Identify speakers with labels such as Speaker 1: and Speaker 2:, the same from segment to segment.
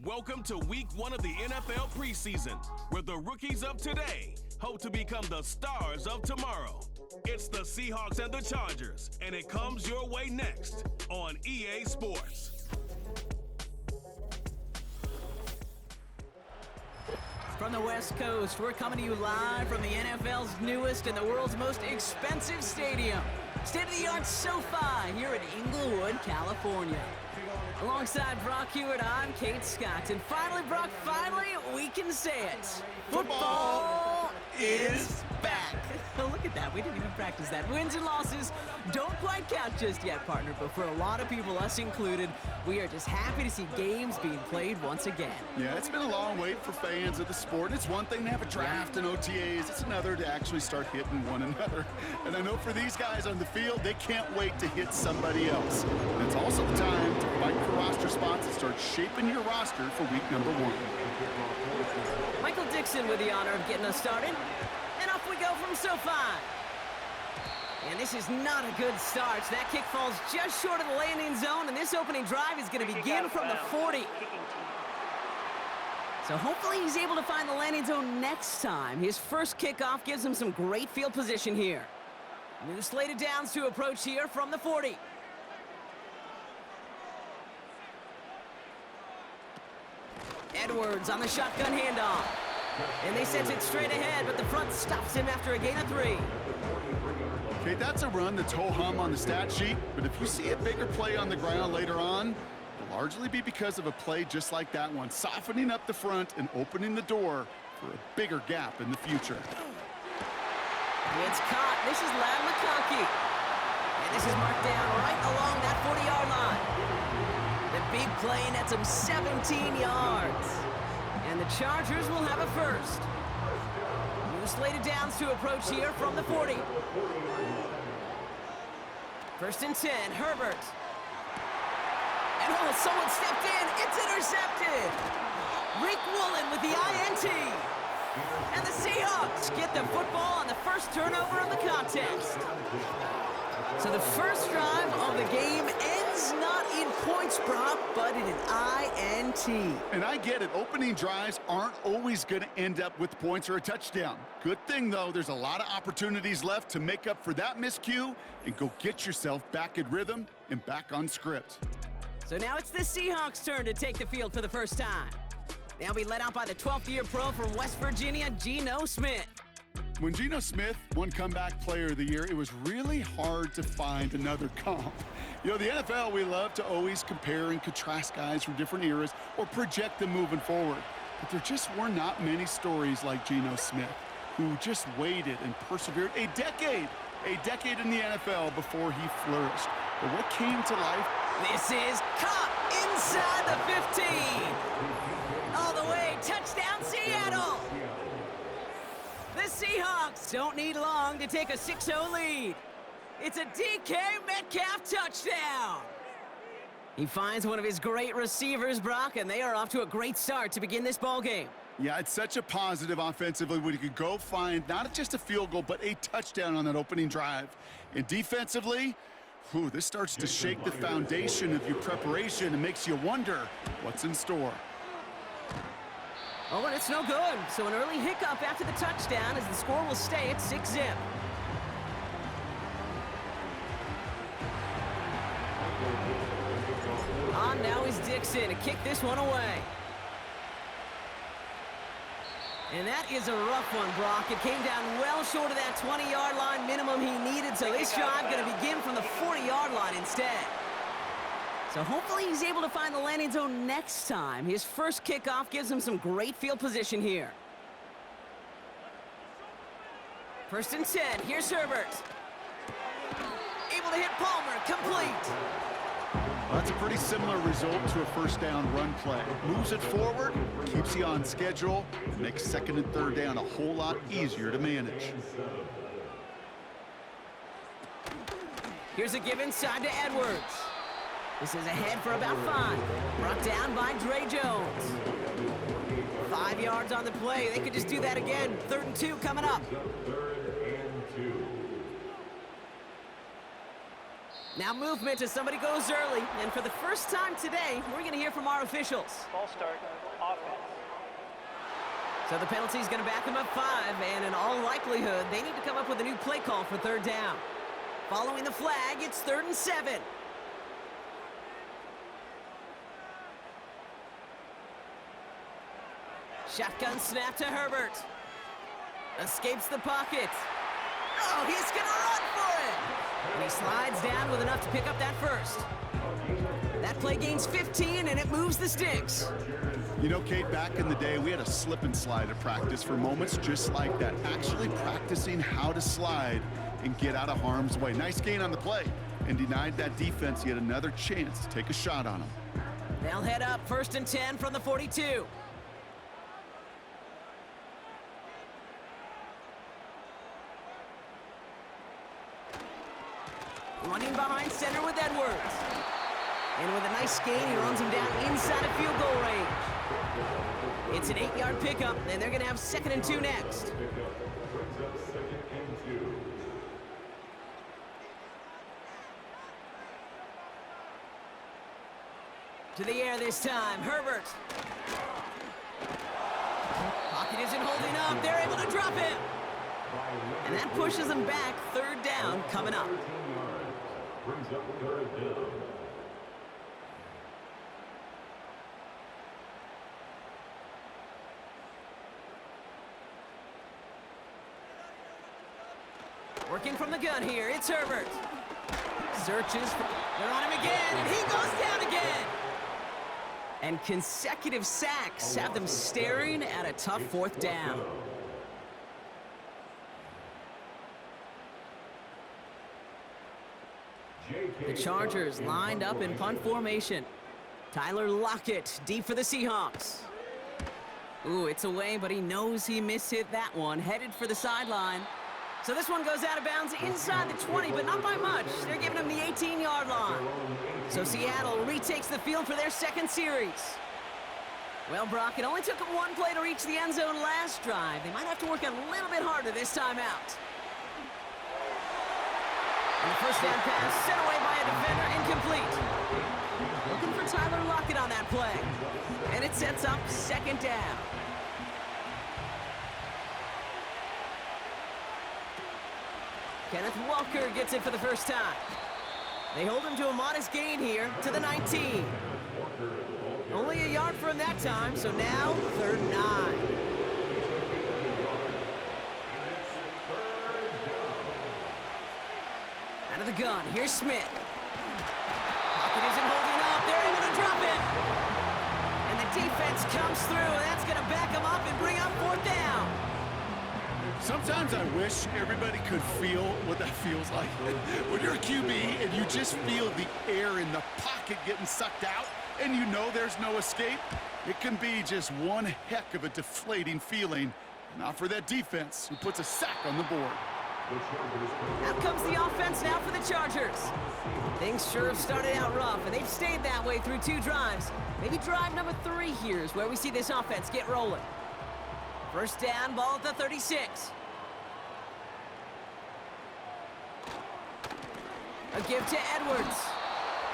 Speaker 1: Welcome to week 1 of the NFL preseason, where the rookies of today hope to become the stars of tomorrow. It's the Seahawks and the Chargers, and it comes your way next on EA Sports.
Speaker 2: From the West Coast, we're coming to you live from the NFL's newest and the world's most expensive stadium, state-of-the-art SoFi here in Inglewood, California. Alongside Brock Hewitt, I'm Kate Scott. And finally, Brock, we can say it. Football is back. Look at that. We didn't even practice that. Wins and losses don't quite count just yet, partner. But for a lot of people, us included, we are just happy to see games being played once again.
Speaker 3: Yeah, it's been a long wait for fans of the sport. It's one thing to have a draft and OTAs. It's another to actually start hitting one another. And I know for these guys on the field, they can't wait to hit somebody else. And it's also the time to fight for roster spots and start shaping your roster for week number 1.
Speaker 2: Michael Dixon with the honor of getting us started. And off we go from SoFi. And this is not a good start. That kick falls just short of the landing zone, and this opening drive is going to begin from the 40. So hopefully he's able to find the landing zone next time. His first kickoff gives him some great field position here. New slated downs to approach here from the 40. Edwards on the shotgun handoff. And they sent it straight ahead, but the front stops him after a gain of 3.
Speaker 3: Okay, that's a run that's ho-hum on the stat sheet, but if you see a bigger play on the ground later on, it'll largely be because of a play just like that one, softening up the front and opening the door for a bigger gap in the future.
Speaker 2: It's caught. This is Lad McConkey. And this is marked down right along that 40-yard line. The big play nets him 17 yards. And the Chargers will have a first. New slated downs to approach here from the 40. First and 10, Herbert. And oh, someone stepped in. It's intercepted. Rick Woolen with the INT. And the Seahawks get the football on the first turnover of the contest. So the first drive of the game ends not in points, Brock, but in an INT.
Speaker 3: And I get it. Opening drives aren't always going to end up with points or a touchdown. Good thing, though, there's a lot of opportunities left to make up for that miscue and go get yourself back in rhythm and back on script.
Speaker 2: So now it's the Seahawks' turn to take the field for the first time. They'll be led out by the 12th-year pro from West Virginia, Geno Smith.
Speaker 3: When Geno Smith won Comeback Player of the Year, it was really hard to find another comp. You know, the NFL, we love to always compare and contrast guys from different eras or project them moving forward. But there just were not many stories like Geno Smith, who just waited and persevered a decade in the NFL before he flourished. But what came to life?
Speaker 2: This is caught inside the 15. All the way, touchdown Seattle. The Seahawks don't need long to take a 6-0 lead. It's a DK Metcalf touchdown. He finds one of his great receivers, Brock, and they are off to a great start to begin this ball game.
Speaker 3: Yeah, it's such a positive offensively when you could go find not just a field goal, but a touchdown on that opening drive. And defensively, this starts to shake the foundation of your preparation and makes you wonder what's in store.
Speaker 2: Oh, and it's no good. So an early hiccup after the touchdown as the score will stay at 6-0. On now is Dixon to kick this one away. And that is a rough one, Brock. It came down well short of that 20-yard line minimum he needed, so this drive going to begin from the 40-yard line instead. So hopefully he's able to find the landing zone next time. His first kickoff gives him some great field position here. First and 10, here's Herbert. Able to hit Palmer, complete.
Speaker 3: That's a pretty similar result to a first down run play. Moves it forward, keeps you on schedule, and makes second and third down a whole lot easier to manage.
Speaker 2: Here's a give inside to Edwards. This is ahead for about 5. Brought down by Dre Jones. 5 yards on the play. They could just do that again. 3rd and 2 coming up. Now movement as somebody goes early. And for the first time today, we're going to hear from our officials.
Speaker 4: Ball start, offense.
Speaker 2: So the penalty is going to back them up 5, and in all likelihood, they need to come up with a new play call for third down. Following the flag, it's 3rd and 7. Shotgun snap to Herbert. Escapes the pocket. Oh, he's going to run for it! And he slides down with enough to pick up that first. That play gains 15, and it moves the sticks.
Speaker 3: You know, Kate, back in the day, we had a slip and slide at practice for moments just like that. Actually practicing how to slide and get out of harm's way. Nice gain on the play, and denied that defense yet another chance to take a shot on him.
Speaker 2: They'll head up 1st and 10 from the 42. Running behind center with Edwards. And with a nice gain, he runs him down inside of field goal range. It's an 8-yard pickup, and they're going to have 2nd and 2 next. To the air this time, Herbert. Pocket isn't holding up. They're able to drop him. And that pushes them back. 3rd down coming up. Working from the gun here, it's Herbert. Searches, they're on him again, and he goes down again. And consecutive sacks have them staring at a tough 4th down. The Chargers lined up in punt formation. Tyler Lockett deep for the Seahawks. Ooh, it's away, but he knows he mishit that one. Headed for the sideline. So this one goes out of bounds inside the 20, but not by much. They're giving him the 18-yard line. So Seattle retakes the field for their 2nd series. Well, Brock, it only took them 1 play to reach the end zone last drive. They might have to work a little bit harder this time out. And the 1st down pass sent away by a defender, incomplete. Looking for Tyler Lockett on that play. And it sets up 2nd down. Kenneth Walker gets it for the first time. They hold him to a modest gain here to the 19. Only a yard for him that time, so now 3rd and 9. Out of the gun, here's Smith. Pocket isn't holding up, they're able to drop it. And the defense comes through, and that's going to back them up and bring up 4th down.
Speaker 3: Sometimes I wish everybody could feel what that feels like. When you're a QB and you just feel the air in the pocket getting sucked out and you know there's no escape, it can be just one heck of a deflating feeling. Not for that defense who puts a sack on the board.
Speaker 2: Out comes the offense now for the Chargers. Things sure have started out rough, and they've stayed that way through 2 drives. Maybe drive number 3 here is where we see this offense get rolling. 1st down, ball at the 36. A give to Edwards.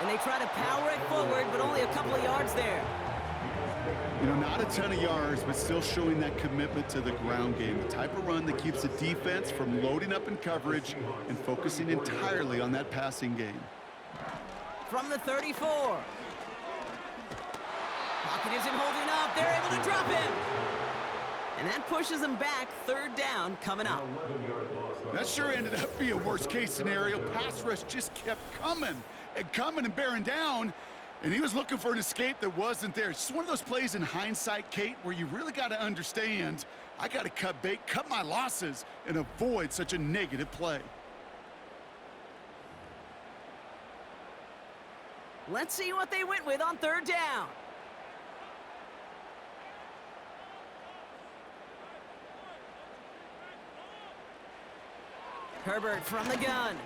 Speaker 2: And they try to power it forward, but only a couple of yards there.
Speaker 3: You know, not a ton of yards, but still showing that commitment to the ground game. The type of run that keeps the defense from loading up in coverage and focusing entirely on that passing game.
Speaker 2: From the 34. Pocket isn't holding up. They're able to drop him. And that pushes them back. 3rd down coming up.
Speaker 3: That sure ended up being a worst-case scenario. Pass rush just kept coming and bearing down. And he was looking for an escape that wasn't there. It's just one of those plays in hindsight, Kate, where you really got to understand, I got to cut bait, cut my losses, and avoid such a negative play.
Speaker 2: Let's see what they went with on 3rd down. Herbert from the gun.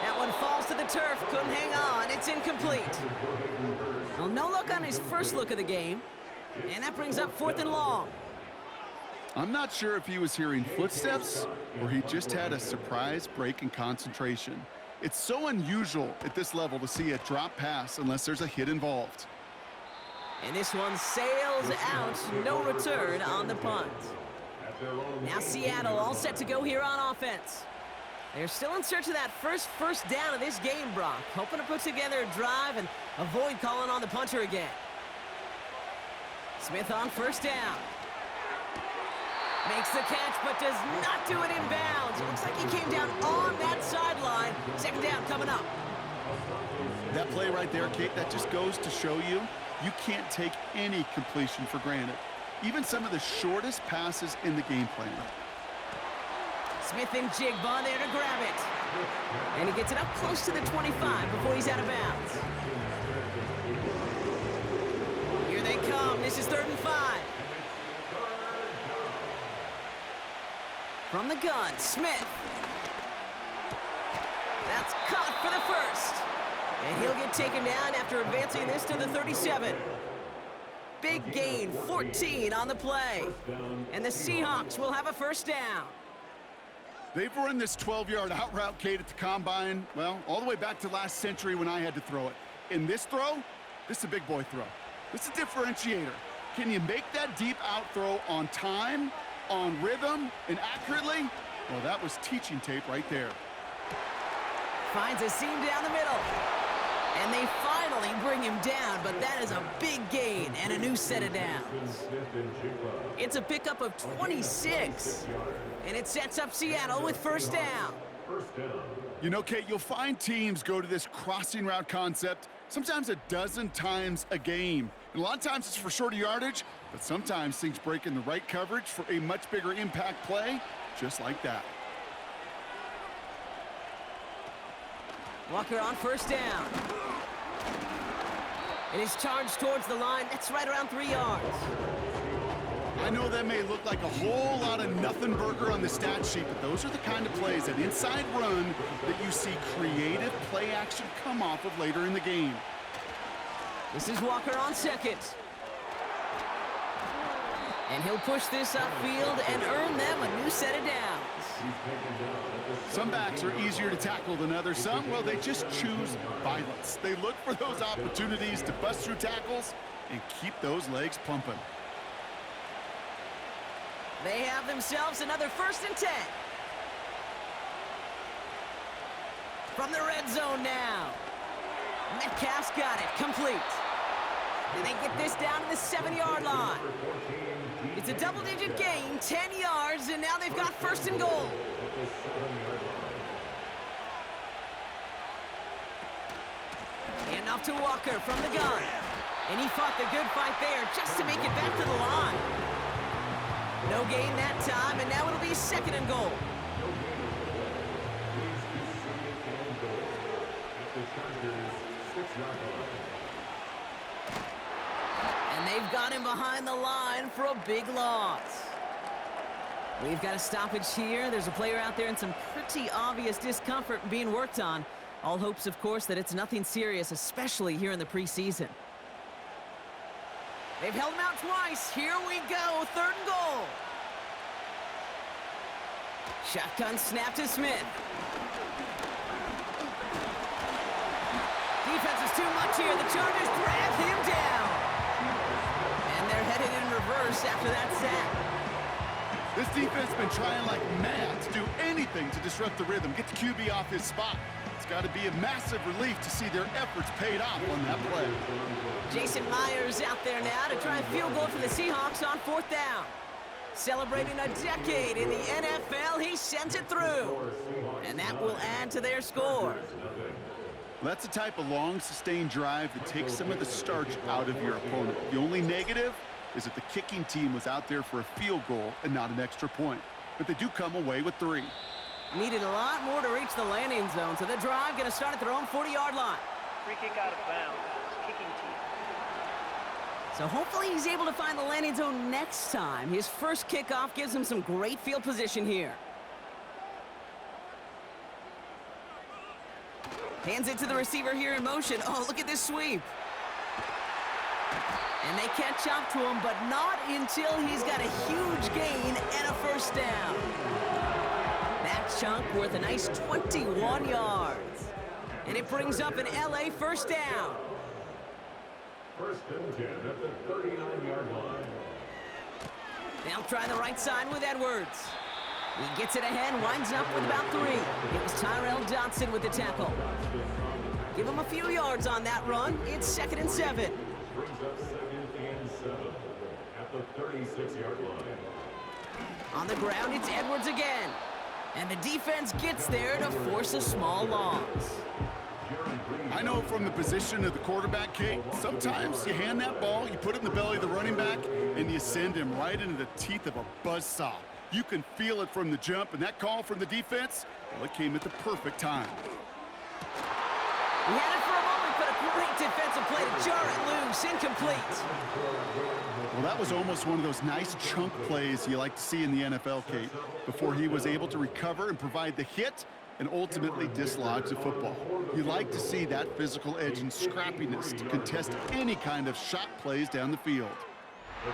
Speaker 2: That one falls to the turf, couldn't hang on, it's incomplete. Well, no look on his first look of the game, and that brings up 4th and long.
Speaker 3: I'm not sure if he was hearing footsteps or he just had a surprise break in concentration. It's so unusual at this level to see a drop pass unless there's a hit involved.
Speaker 2: And this one sails out, no return on the punt. Now Seattle all set to go here on offense. They're still in search of that first down of this game, Brock. Hoping to put together a drive and avoid calling on the punter again. Smith on first down. Makes the catch, but does not do it in bounds. It looks like he came down on that sideline. Second down coming up.
Speaker 3: That play right there, Kate, that just goes to show you can't take any completion for granted. Even some of the shortest passes in the game plan.
Speaker 2: Smith and Jigba there to grab it. And he gets it up close to the 25 before he's out of bounds. Here they come. This is 3rd and 5. From the gun, Smith. That's caught for the first. And he'll get taken down after advancing this to the 37. Big gain, 14 on the play. And the Seahawks will have a first down.
Speaker 3: They've run this 12-yard out route, Kate, at the combine, well, all the way back to last century when I had to throw it. In this throw, this is a big boy throw. This is a differentiator. Can you make that deep out throw on time, on rhythm, and accurately? Well, that was teaching tape right there.
Speaker 2: Finds a seam down the middle. And they finally bring him down, but that is a big gain and a new set of downs. It's a pickup of 26, and it sets up Seattle with first down.
Speaker 3: You know, Kate, you'll find teams go to this crossing route concept sometimes a dozen times a game. And a lot of times it's for shorter yardage, but sometimes things break in the right coverage for a much bigger impact play, just like that.
Speaker 2: Walker on first down. It is charged towards the line. That's right around 3 yards.
Speaker 3: I know that may look like a whole lot of nothing burger on the stat sheet, but those are the kind of plays, that inside run, that you see creative play action come off of later in the game.
Speaker 2: This is Walker on second. And he'll push this upfield and earn them a new set of downs.
Speaker 3: Some backs are easier to tackle than others. Some, well, they just choose violence. They look for those opportunities to bust through tackles and keep those legs pumping.
Speaker 2: They have themselves another 1st and 10. From the red zone now. Metcalf's got it, complete. And they get this down to the 7-yard line. It's a double-digit gain, 10 yards, and now they've got 1st and goal. And off to Walker from the gun. And he fought the good fight there just to make it back to the line. No gain that time, and now it'll be 2nd and goal. And they've got him behind the line for a big loss. We've got a stoppage here. There's a player out there in some pretty obvious discomfort being worked on. All hopes, of course, that it's nothing serious, especially here in the preseason. They've held him out twice. Here we go, 3rd and goal. Shotgun snap to Smith. Defense is too much here. The Chargers drag him down. And they're headed in reverse after that sack.
Speaker 3: This defense has been trying like mad to do anything to disrupt the rhythm, get the QB off his spot. It's got to be a massive relief to see their efforts paid off on that play.
Speaker 2: Jason Myers out there now to try a field goal for the Seahawks on 4th down. Celebrating a decade in the NFL, he sends it through. And that will add to their score.
Speaker 3: That's the type of long, sustained drive that takes some of the starch out of your opponent. The only negative is that the kicking team was out there for a field goal and not an extra point. But they do come away with 3.
Speaker 2: Needed a lot more to reach the landing zone, so the drive going to start at their own 40-yard line.
Speaker 4: Free kick out of bounds. Kicking team.
Speaker 2: So hopefully he's able to find the landing zone next time. His first kickoff gives him some great field position here. Hands it to the receiver here in motion. Oh, look at this sweep. And they catch up to him, but not until he's got a huge gain and a first down. That chunk worth a nice 21 yards. And it brings up an LA first down.
Speaker 5: First and 10 at the 39-yard line.
Speaker 2: They'll try the right side with Edwards. He gets it ahead, winds up with about 3. It was Tyrell Dodson with the tackle. Give him a few yards on that run. It's 2nd and 7.
Speaker 5: Brings up 2nd and 7 at the 36-yard line.
Speaker 2: On the ground, it's Edwards again. And the defense gets there to force a small loss.
Speaker 3: I know from the position of the quarterback, Kate, sometimes you hand that ball, you put it in the belly of the running back, and you send him right into the teeth of a buzzsaw. You can feel it from the jump, and that call from the defense, well, it came at the perfect time.
Speaker 2: He had it for a moment, but a great defensive play to jar it loose. Incomplete.
Speaker 3: Well, that was almost one of those nice chunk plays you like to see in the NFL, Kate, before he was able to recover and provide the hit and ultimately dislodge the football. You like to see that physical edge and scrappiness to contest any kind of shot plays down the field.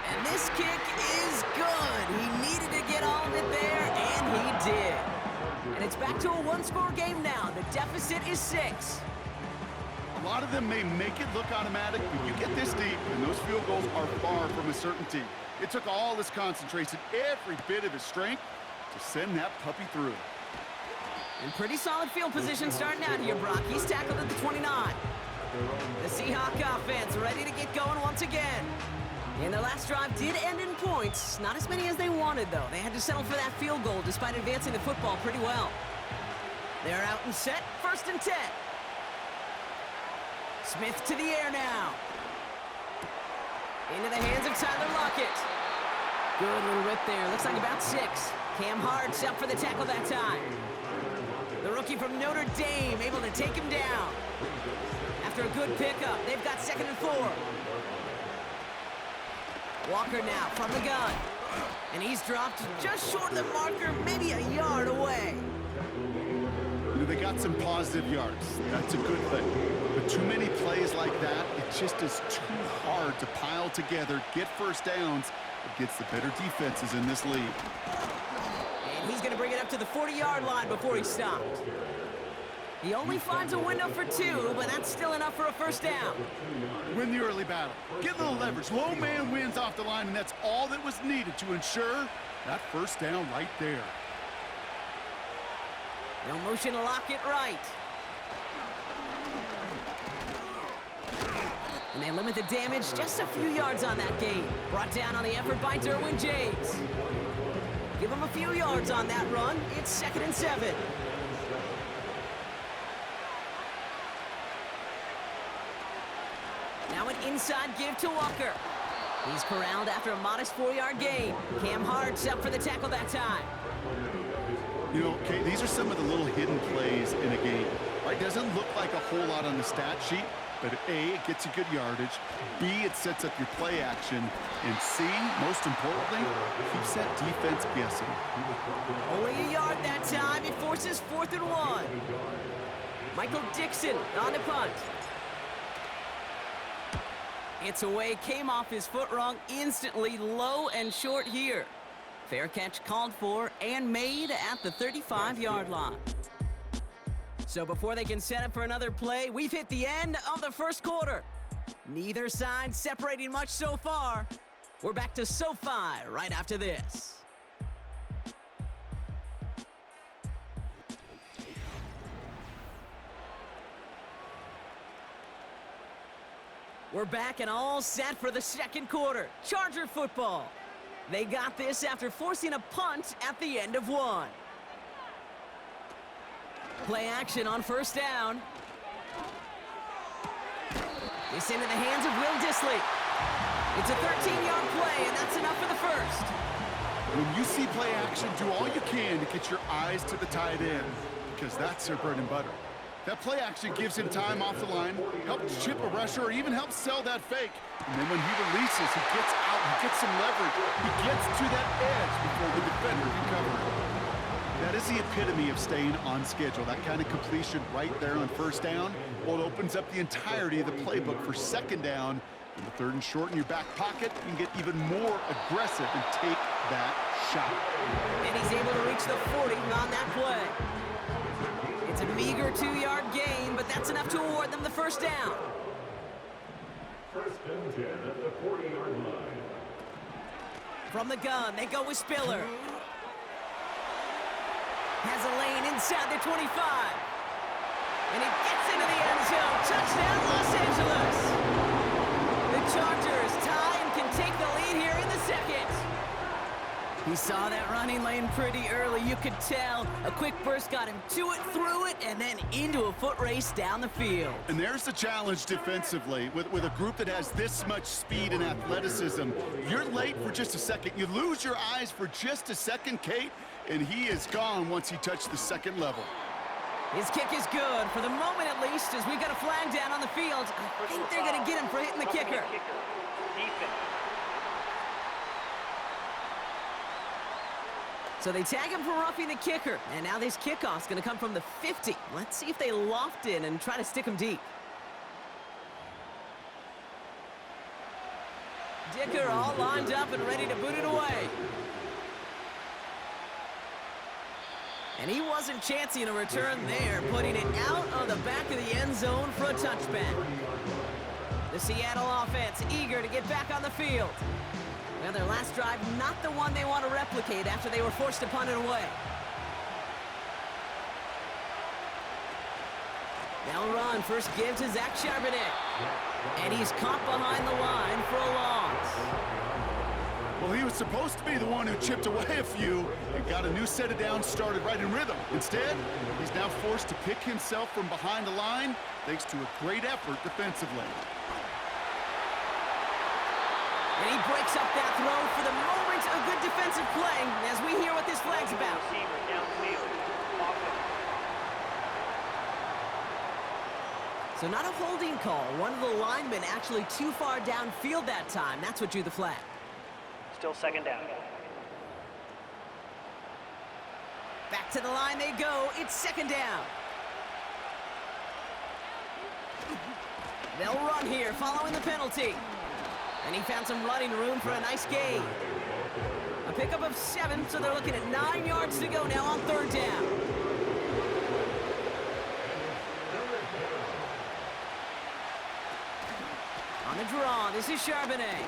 Speaker 2: And this kick is good. He needed to get all of it there, and he did. And it's back to a one-score game now. The deficit is 6.
Speaker 3: A lot of them may make it look automatic, but you get this deep, and those field goals are far from a certainty. It took all his concentration, every bit of his strength, to send that puppy through.
Speaker 2: And pretty solid field position starting out here, Brock. He's tackled at the 29. The Seahawks offense ready to get going once again. And their last drive did end in points. Not as many as they wanted, though. They had to settle for that field goal despite advancing the football pretty well. They're out and set, 1st and 10. Smith to the air now. Into the hands of Tyler Lockett. Good little rip there. Looks like about 6. Cam Hart's up for the tackle that time. The rookie from Notre Dame able to take him down. After a good pickup, they've got 2nd and 4. Walker now from the gun. And he's dropped just short of the marker, maybe a yard away.
Speaker 3: They got some positive yards. That's a good thing. But too many plays like that, it just is too hard to pile together, get first downs against the better defenses in this league.
Speaker 2: And he's going to bring it up to the 40-yard line before he stopped. He only finds a window for 2, but that's still enough for a first down.
Speaker 3: Win the early battle. Get a little leverage. Low man wins off the line, and that's all that was needed to ensure that first down right there.
Speaker 2: No motion to lock it right. And they limit the damage just a few yards on that gain. Brought down on the effort by Derwin James. Give him a few yards on that run. It's 2nd and 7. Now an inside give to Walker. He's corralled after a modest 4-yard gain. Cam Hart's up for the tackle that time.
Speaker 3: You know, okay, these are some of the little hidden plays in a game. Right? Doesn't look like a whole lot on the stat sheet, but A, it gets you good yardage. B, it sets up your play action. And C, most importantly, keeps that defense guessing.
Speaker 2: Only a yard that time. It forces 4th and 1. Michael Dixon on the punt. It's away, came off his foot wrong instantly, low and short here. Fair catch called for and made at the 35-yard line. So before they can set up for another play, we've hit the end of the first quarter. Neither side separating much so far. We're back to SoFi right after this. We're back and all set for the second quarter. Charger football. They got this after forcing a punt at the end of 1. Play action on first down. It's into the hands of Will Dissly. It's a 13-yard play, and that's enough for the first.
Speaker 3: When you see play action, do all you can to get your eyes to the tight end, because that's their bread and butter. That play action gives him time off the line, helps chip a rusher, or even helps sell that fake. And then when he releases, he gets out, he gets some leverage. He gets to that edge before the defender can cover it. That is the epitome of staying on schedule. That kind of completion right there on first down, well, it opens up the entirety of the playbook for second down. In the 3rd and short in your back pocket, you can get even more aggressive and take that shot.
Speaker 2: And he's able to reach the 40 on that play. It's a meager 2-yard gain, but but that's enough to award them the first down.
Speaker 5: First and 10 at the 40-yard line.
Speaker 2: From the gun, they go with Spiller. Has a lane inside the 25. And he gets into the end zone. Touchdown, Los Angeles. The Chargers tie and can take the lead here in the second. He saw that running lane pretty early, you could tell. A quick burst got him to it, through it, and then into a foot race down the field.
Speaker 3: And there's the challenge defensively. With a group that has this much speed and athleticism, you're late for just a second. You lose your eyes for just a second, Kate, and he is gone once he touched the second level.
Speaker 2: His kick is good, for the moment at least, as we got a flag down on the field. I think they're going to get him for hitting the kicker.
Speaker 4: Defense.
Speaker 2: So they tag him for roughing the kicker, and now this kickoff's going to come from the 50. Let's see if they loft in and try to stick him deep. Dicker all lined up and ready to boot it away. And he wasn't chancing a return there, putting it out on the back of the end zone for a touchback. The Seattle offense eager to get back on the field. Well, their last drive, not the one they want to replicate after they were forced to punt it away. They'll run. First give to Zach Charbonnet. And he's caught behind the line for a loss.
Speaker 3: Well, he was supposed to be the one who chipped away a few and got a new set of downs started right in rhythm. Instead, he's now forced to pick himself from behind the line thanks to a great effort defensively.
Speaker 2: And he breaks up that throw for the moment. A good defensive play as we hear what this flag's about.
Speaker 4: Receiver downfield. Offense.
Speaker 2: So not a holding call. One of the linemen actually too far downfield that time. That's what drew the flag.
Speaker 4: Still second down.
Speaker 2: Back to the line they go. It's second down. They'll run here following the penalty. And he found some running room for a nice gain. A pickup of 7, so they're looking at 9 yards to go now on third down. On the draw, this is Charbonnet.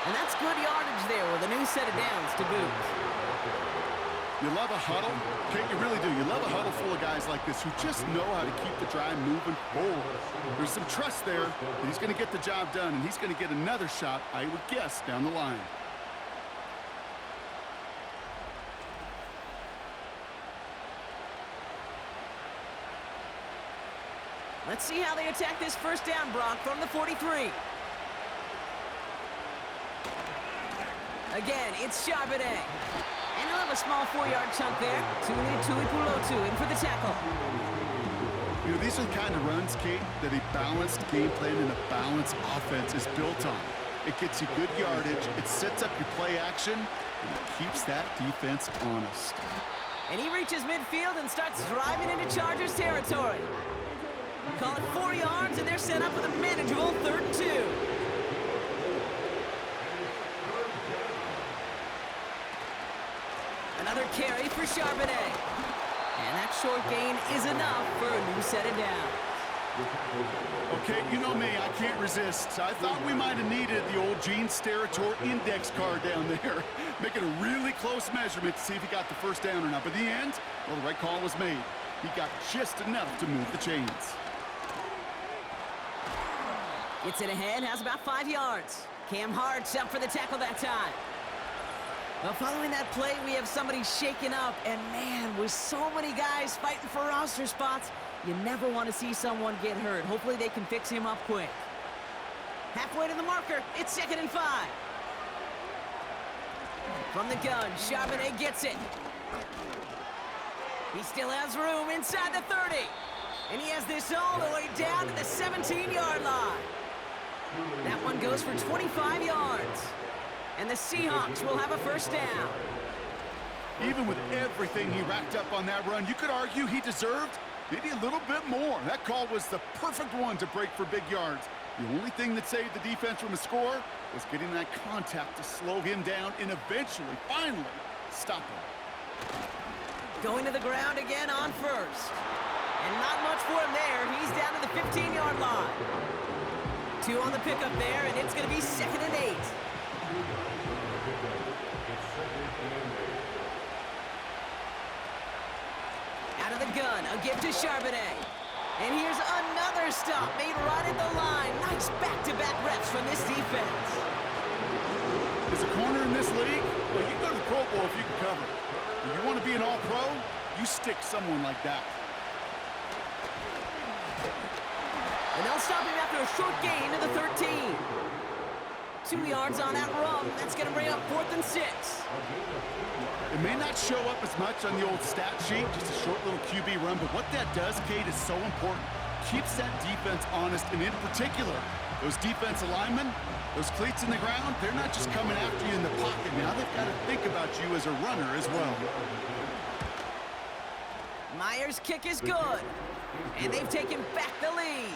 Speaker 2: And that's good yardage there with a new set of downs to boot.
Speaker 3: You love a huddle? Kate, you really do. You love a huddle full of guys like this who just know how to keep the drive moving forward. There's some trust there that he's going to get the job done, and he's going to get another shot, I would guess, down the line.
Speaker 2: Let's see how they attack this first down, Brock, from the 43. Again, it's Charbonnet. And he'll have a small 4-yard chunk there. Tuipulotu in for the tackle.
Speaker 3: You know, these are the kind of runs, Kate, that a balanced game plan and a balanced offense is built on. It gets you good yardage, it sets up your play action, and it keeps that defense honest.
Speaker 2: And he reaches midfield and starts driving into Chargers territory. Call it 4 yards, and they're set up with a manageable 3rd and 2. Another carry for Charbonnet. And that short gain is enough for a new set of downs.
Speaker 3: Okay, you know me, I can't resist. I thought we might have needed the old Gene Steratore index card down there, making a really close measurement to see if he got the first down or not. But in the end, well, the right call was made. He got just enough to move the chains.
Speaker 2: Gets it ahead, has about 5 yards. Cam Hart's up for the tackle that time. Well, following that play, we have somebody shaken up, and man, with so many guys fighting for roster spots, you never want to see someone get hurt. Hopefully they can fix him up quick. Halfway to the marker, it's 2nd and 5. From the gun, Charbonnet gets it. He still has room inside the 30. And he has this all the way down to the 17-yard line. That one goes for 25 yards. And the Seahawks will have a first down.
Speaker 3: Even with everything he racked up on that run, you could argue he deserved maybe a little bit more. That call was the perfect one to break for big yards. The only thing that saved the defense from a score was getting that contact to slow him down and eventually, finally, stop him.
Speaker 2: Going to the ground again on first. And not much for him there. He's down to the 15-yard line. 2 on the pickup there, and it's going to be 2nd and 8. Out of the gun, a give to Charbonnet. And here's another stop made right at the line. Nice back-to-back reps from this defense.
Speaker 3: As a corner in this league, well, you can go to the Pro Bowl if you can cover. If you want to be an all-pro, you stick someone like that.
Speaker 2: And they'll stop him after a short gain to the 13. 2 yards on that run. That's going to bring up 4th and 6.
Speaker 3: It may not show up as much on the old stat sheet, just a short little QB run, but what that does, Kate, is so important. Keeps that defense honest, and in particular, those defensive linemen, those cleats in the ground, they're not just coming after you in the pocket. Now they've got to think about you as a runner as well.
Speaker 2: Myers' kick is good, and they've taken back the lead.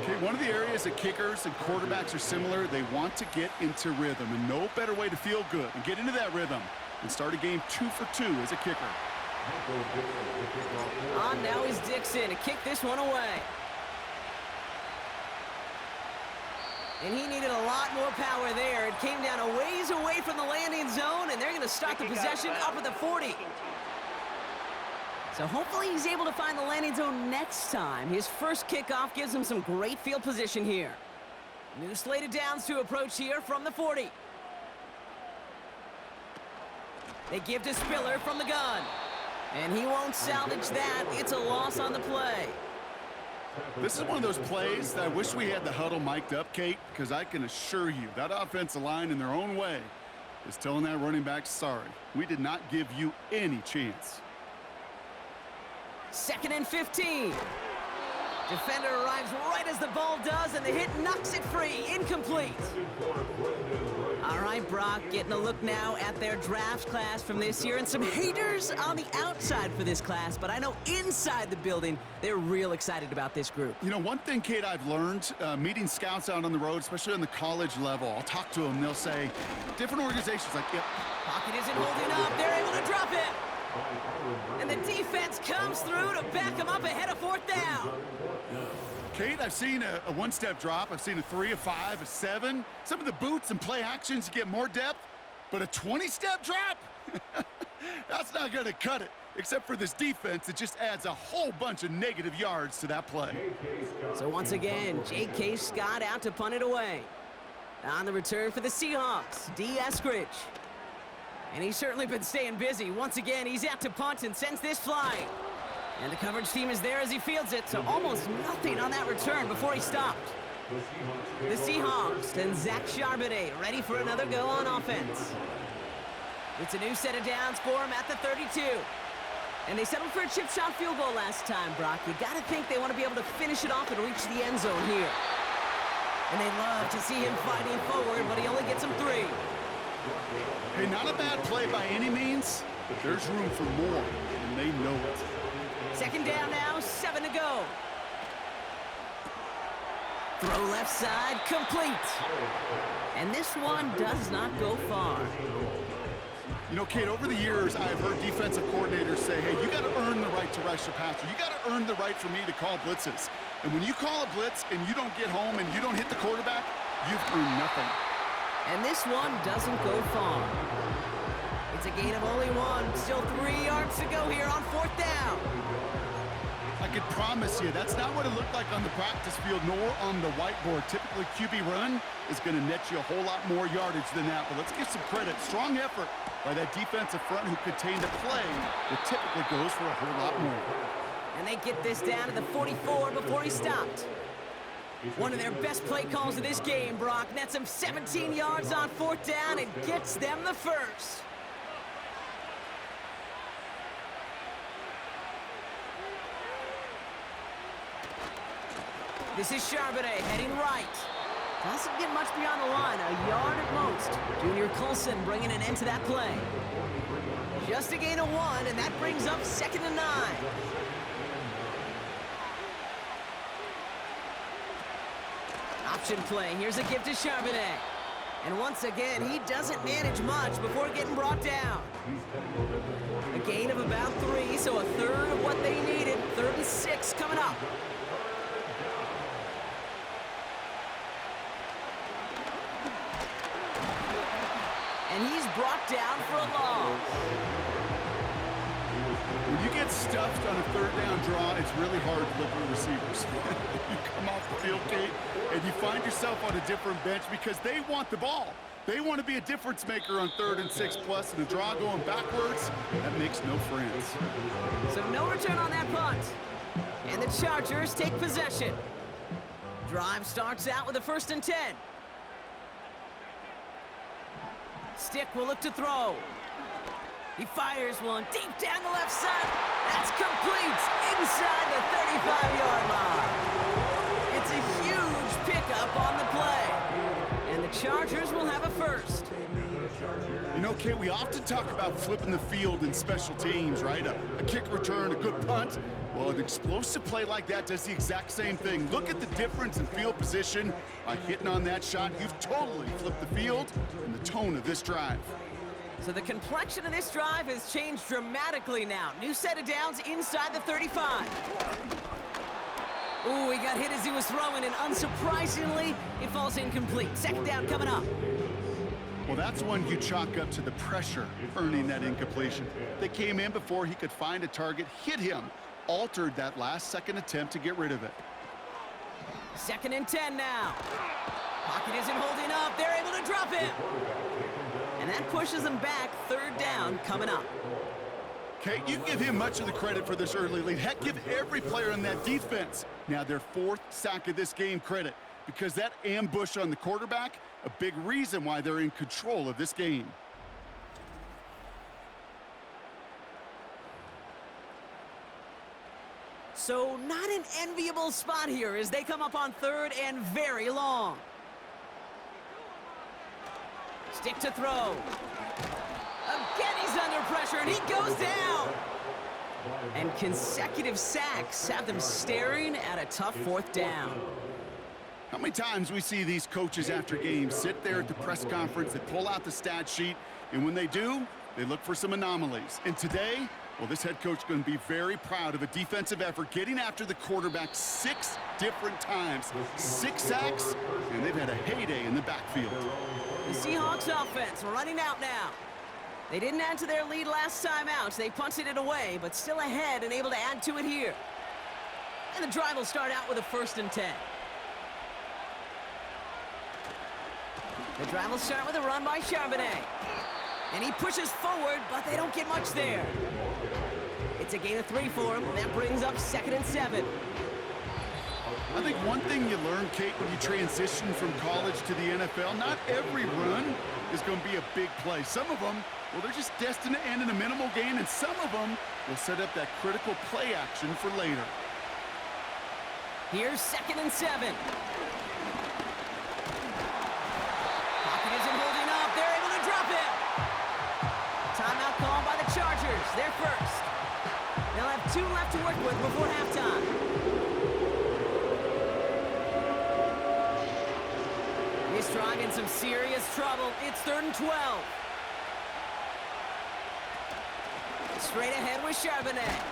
Speaker 3: Okay, one of the areas that kickers and quarterbacks are similar, they want to get into rhythm, and no better way to feel good and get into that rhythm and start a game 2 for 2 as a kicker.
Speaker 2: On now is Dixon to kick this one away. And he needed a lot more power there. It came down a ways away from the landing zone, and they're going to start the possession up at the 40. So hopefully he's able to find the landing zone next time. His first kickoff gives him some great field position here. New slate of downs to approach here from the 40. They give to Spiller from the gun. And he won't salvage that. It's a loss on the play.
Speaker 3: This is one of those plays that I wish we had the huddle mic'd up, Kate, because I can assure you that offensive line in their own way is telling that running back, sorry, we did not give you any chance.
Speaker 2: 2nd and 15. Defender arrives right as the ball does, and the hit knocks it free. Incomplete. All right, Brock, getting a look now at their draft class from this year, and some haters on the outside for this class, but I know inside the building, they're real excited about this group.
Speaker 3: You know, one thing, Kate, I've learned, meeting scouts out on the road, especially on the college level, I'll talk to them, they'll say, different organizations like, yep.
Speaker 2: Pocket isn't holding up. They're able to drop it. And the defense comes through to back them up ahead of 4th down.
Speaker 3: Kate, I've seen a one-step drop. I've seen a 3, a 5, a 7. Some of the boots and play actions get more depth, but a 20-step drop? That's not going to cut it, except for this defense that just adds a whole bunch of negative yards to that play.
Speaker 2: So once again, J.K. Scott out to punt it away. On the return for the Seahawks, D. Eskridge. And he's certainly been staying busy. Once again, he's out to punt and sends this flying. And the coverage team is there as he fields it, so almost nothing on that return before he stopped. The Seahawks and Zach Charbonnet ready for another go on offense. It's a new set of downs for him at the 32. And they settled for a chip shot field goal last time, Brock. You got to think they want to be able to finish it off and reach the end zone here. And they love to see him fighting forward, but he only gets him 3.
Speaker 3: Hey, not a bad play by any means, but there's room for more, and they know it.
Speaker 2: 2nd down now, 7 to go. Throw left side, complete. And this one does not go far.
Speaker 3: You know, Kate, over the years, I've heard defensive coordinators say, hey, you got to earn the right to rush the passer. You got to earn the right for me to call blitzes. And when you call a blitz and you don't get home and you don't hit the quarterback, you've earned nothing.
Speaker 2: And this one doesn't go far. It's a gain of only 1. Still 3 yards to go here on 4th down.
Speaker 3: I can promise you, that's not what it looked like on the practice field, nor on the whiteboard. Typically, QB run is going to net you a whole lot more yardage than that. But let's give some credit. Strong effort by that defensive front who contained a play that typically goes for a whole lot more.
Speaker 2: And they get this down to the 44 before he stopped. One of their best play calls of this game, Brock. Nets him 17 yards on 4th down and gets them the first. This is Charbonnet heading right. Doesn't get much beyond the line, a yard at most. Junior Colson bringing an end to that play. Just a gain of 1, and that brings up 2nd and 9. Option play. Here's a give to Charbonnet. And once again, he doesn't manage much before getting brought down. gain of about 3, so a third of what they needed. 3rd and 6 coming up. And he's brought down for a loss.
Speaker 3: When you get stuffed on a 3rd down draw, it's really hard to look at the receivers. You come off the field, Kate, and you find yourself on a different bench because they want the ball. They want to be a difference maker on 3rd and 6 plus, and a draw going backwards, that makes no friends.
Speaker 2: So no return on that punt. And the Chargers take possession. Drive starts out with a 1st and 10. Stick will look to throw. He fires one deep down the left side. That's complete inside the 35-yard line. It's a huge pickup on the play. And the Chargers will have a 1st.
Speaker 3: You know, Kate, we often talk about flipping the field in special teams, right? A kick return, a good punt. Well, an explosive play like that does the exact same thing. Look at the difference in field position. By hitting on that shot, you've totally flipped the field and the tone of this drive.
Speaker 2: So the complexion of this drive has changed dramatically now. New set of downs inside the 35. Ooh, he got hit as he was throwing, and unsurprisingly, it falls incomplete. 2nd down coming up.
Speaker 3: Well, that's one you chalk up to the pressure earning that incompletion. They came in before he could find a target, hit him, altered that last second attempt to get rid of it.
Speaker 2: 2nd and 10 now. Pocket isn't holding up. They're able to drop him. And that pushes them back. 3rd down coming up.
Speaker 3: Kate, you give him much of the credit for this early lead. Heck, give every player on that defense now their 4th sack of this game credit, because that ambush on the quarterback, a big reason why they're in control of this game.
Speaker 2: So not an enviable spot here as they come up on 3rd and very long. Stick to throw. Again, he's under pressure, and he goes down. And consecutive sacks have them staring at a tough 4th down.
Speaker 3: How many times we see these coaches after games sit there at the press conference, they pull out the stat sheet, and when they do, they look for some anomalies. And today, well, this head coach is going to be very proud of a defensive effort getting after the quarterback 6 different times. 6 sacks, and they've had a heyday in the backfield.
Speaker 2: The Seahawks offense running out now. They didn't add to their lead last time out. They punted it away, but still ahead and able to add to it here. And the drive will start out with a 1st and 10. The drive will start with a run by Charbonnet. And he pushes forward, but they don't get much there. It's a gain of 3 for him. That brings up 2nd and 7.
Speaker 3: I think one thing you learn, Kate, when you transition from college to the NFL, not every run is going to be a big play. Some of them, well, they're just destined to end in a minimal gain, and some of them will set up that critical play action for later.
Speaker 2: Here's 2nd and 7. Pocket isn't holding up. They're able to drop it. Timeout called by the Chargers. They're 1st. They'll have 2 left to work with before halftime. This drive in some serious trouble. It's 3rd and 12. Straight ahead with Charbonnet.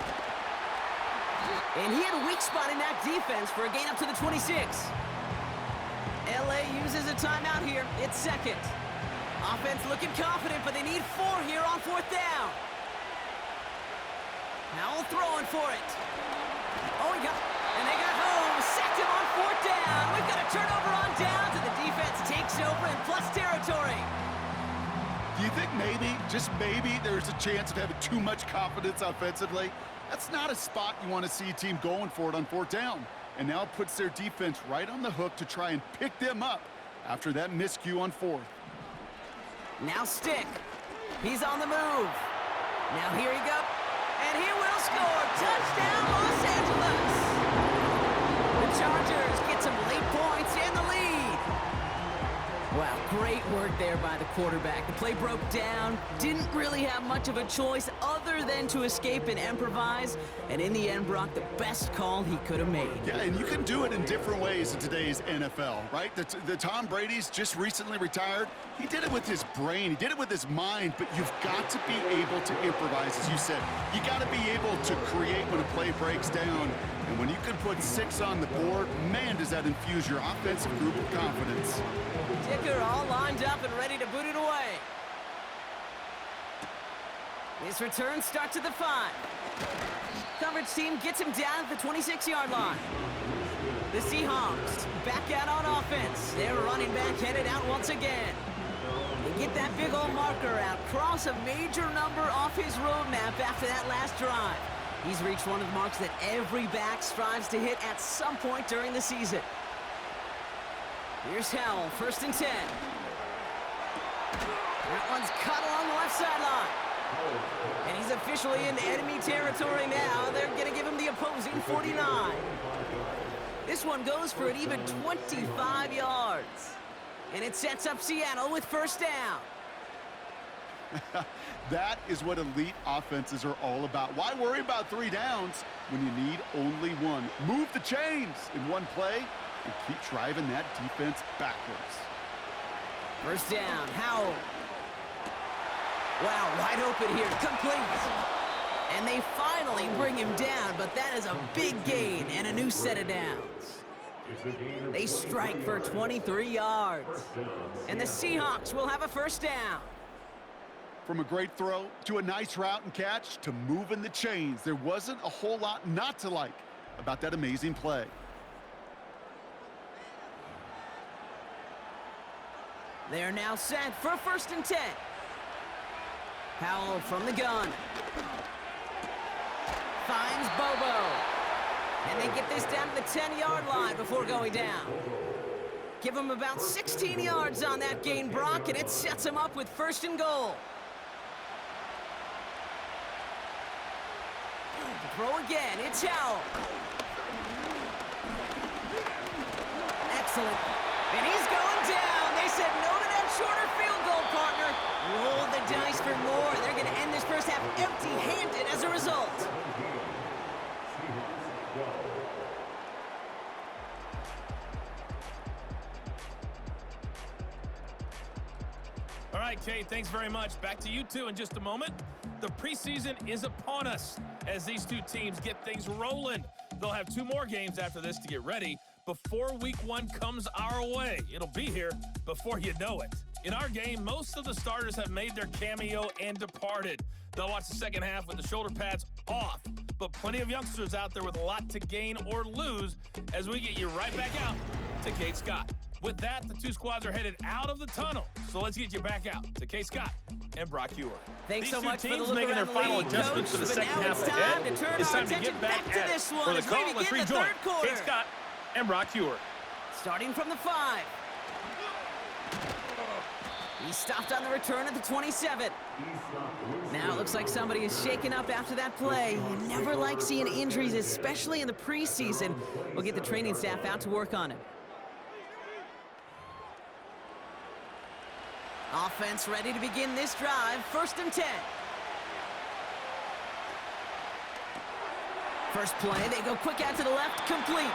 Speaker 2: And he had a weak spot in that defense for a gain up to the 26. LA uses a timeout here. It's 2nd. Offense looking confident, but they need 4 here on 4th down. Now throwing for it. Oh, and they got home. Sacked him on 4th down. We've got a turnover on downs, and the defense takes over in plus territory.
Speaker 3: Do you think maybe, just maybe, there's a chance of having too much confidence offensively? That's not a spot you want to see a team going for it on 4th down. And now it puts their defense right on the hook to try and pick them up after that miscue on 4th.
Speaker 2: Now Stick. He's on the move. Now here he goes. And he will score. Touchdown, Los Angeles. The Chargers get some late points in the lead. Wow, great work there by the quarterback. The play broke down. Didn't really have much of a choice other other than to escape and improvise. And in the end, Brock, the best call he could have made.
Speaker 3: Yeah, and you can do it in different ways in today's NFL, right? The Tom Brady's just recently retired. He did it with his brain. He did it with his mind, but you've got to be able to improvise, as you said. You got to be able to create when a play breaks down. And when you can put 6 on the board, man, does that infuse your offensive group with confidence.
Speaker 2: Ticker all lined up and ready to boot it away. His return starts at the 5. Coverage team gets him down at the 26-yard line. The Seahawks back out on offense. Their running back headed out once again. They get that big old marker out, cross a major number off his roadmap after that last drive. He's reached one of the marks that every back strives to hit at some point during the season. Here's Howell, 1st and 10. That one's cut along the left sideline. And he's officially in enemy territory now. They're going to give him the opposing 49. This one goes for an even 25 yards. And it sets up Seattle with 1st down.
Speaker 3: That is what elite offenses are all about. Why worry about 3 downs when you need only 1? Move the chains in one play and keep driving that defense backwards.
Speaker 2: 1st down, Howell. Wow, wide open here, complete. And they finally bring him down, but that is a big gain and a new set of downs. They strike for 23 yards. And the Seahawks will have a 1st down.
Speaker 3: From a great throw to a nice route and catch to moving the chains, there wasn't a whole lot not to like about that amazing play.
Speaker 2: They're now set for 1st and 10. Howell from the gun. Finds Bobo. And they get this down to the 10-yard line before going down. Give him about 16 yards on that gain, Brock, and it sets him up with 1st and goal. Throw again, it's Howell. Excellent. And he's going down. They said no to that shorter field goal, partner. Roll the dice for more. They're going to end this first half empty-handed as a result.
Speaker 6: All right, Kate, thanks very much. Back to you two in just a moment. The preseason is upon us as these two teams get things rolling. They'll have 2 more games after this to get ready before week 1 comes our way. It'll be here before you know it. In our game, most of the starters have made their cameo and departed. They'll watch the second half with the shoulder pads off, but plenty of youngsters out there with a lot to gain or lose as we get you right back out to Kate Scott. With that, the 2 squads are headed out of the tunnel. So let's get you back out to Kate Scott and Brock Ewer.
Speaker 2: Thanks
Speaker 6: These
Speaker 2: so
Speaker 6: two
Speaker 2: much for the
Speaker 6: teams
Speaker 2: look
Speaker 6: making their
Speaker 2: around the
Speaker 6: final
Speaker 2: league,
Speaker 6: adjustments
Speaker 2: Coach,
Speaker 6: for the
Speaker 2: but
Speaker 6: second
Speaker 2: now
Speaker 6: half
Speaker 2: it's time
Speaker 6: ahead.
Speaker 2: to turn
Speaker 6: It's
Speaker 2: our
Speaker 6: time to
Speaker 2: attention
Speaker 6: get back
Speaker 2: to
Speaker 6: at
Speaker 2: this
Speaker 6: it.
Speaker 2: one
Speaker 6: For the
Speaker 2: as we
Speaker 6: call, let's
Speaker 2: begin the
Speaker 6: rejoin
Speaker 2: 3rd quarter.
Speaker 6: Kate Scott and Brock Ewer.
Speaker 2: Starting from the 5. He stopped on the return at the 27. Now it looks like somebody is shaken up after that play. You never like seeing injuries, especially in the preseason. We'll get the training staff out to work on it. Offense ready to begin this drive. 1st and 10. First play, they go quick out to the left, complete.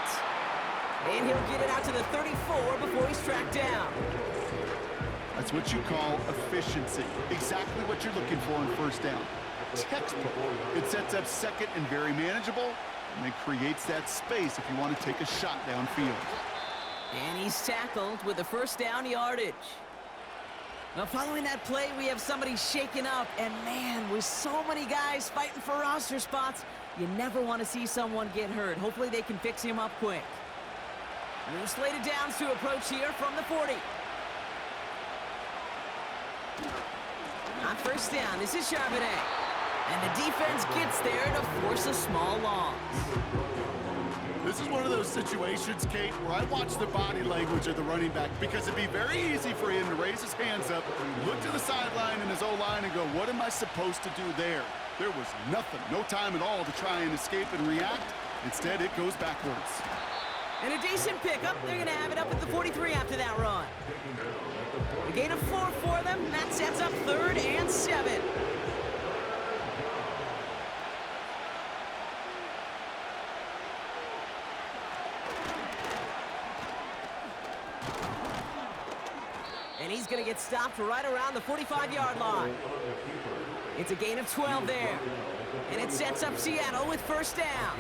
Speaker 2: And he'll get it out to the 34 before he's tracked down.
Speaker 3: That's what you call efficiency. Exactly what you're looking for on 1st down. Textbook. It sets up 2nd and very manageable, and it creates that space if you want to take a shot downfield.
Speaker 2: And he's tackled with the 1st down yardage. Now, following that play, we have somebody shaken up, and man, with so many guys fighting for roster spots, you never want to see someone get hurt. Hopefully they can fix him up quick. New slated downs to approach here from the 40. On 1st down, this is Charbonnet. And the defense gets there to force a small loss.
Speaker 3: This is one of those situations, Kate, where I watch the body language of the running back because it'd be very easy for him to raise his hands up, look to the sideline and his O-line and go, what am I supposed to do there? There was nothing, no time at all to try and escape and react. Instead, it goes backwards.
Speaker 2: And a decent pickup. They're going to have it up at the 43 after that run. A gain of 4 for them. That sets up 3rd and 7. And he's going to get stopped right around the 45-yard line. It's a gain of 12 there. And it sets up Seattle with first down.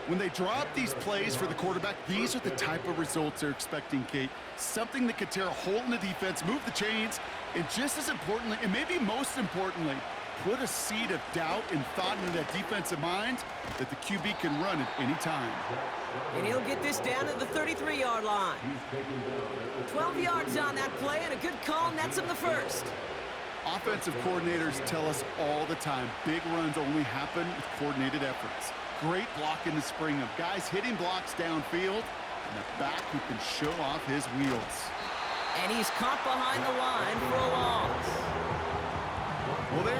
Speaker 3: When they draw up these plays for the quarterback, these are the type of results they're expecting, Kate. Something that could tear a hole in the defense, move the chains, and just as importantly, and maybe most importantly, put a seed of doubt and thought into that defensive mind that the QB can run at any time.
Speaker 2: And he'll get this down to the 33-yard line. 12 yards on that play, and a good call nets him the first.
Speaker 3: Offensive coordinators tell us all the time, big runs only happen with coordinated efforts. Great block in the spring of guys hitting blocks downfield, and a back who can show off his wheels.
Speaker 2: And he's caught behind the line for a loss.
Speaker 3: Well, they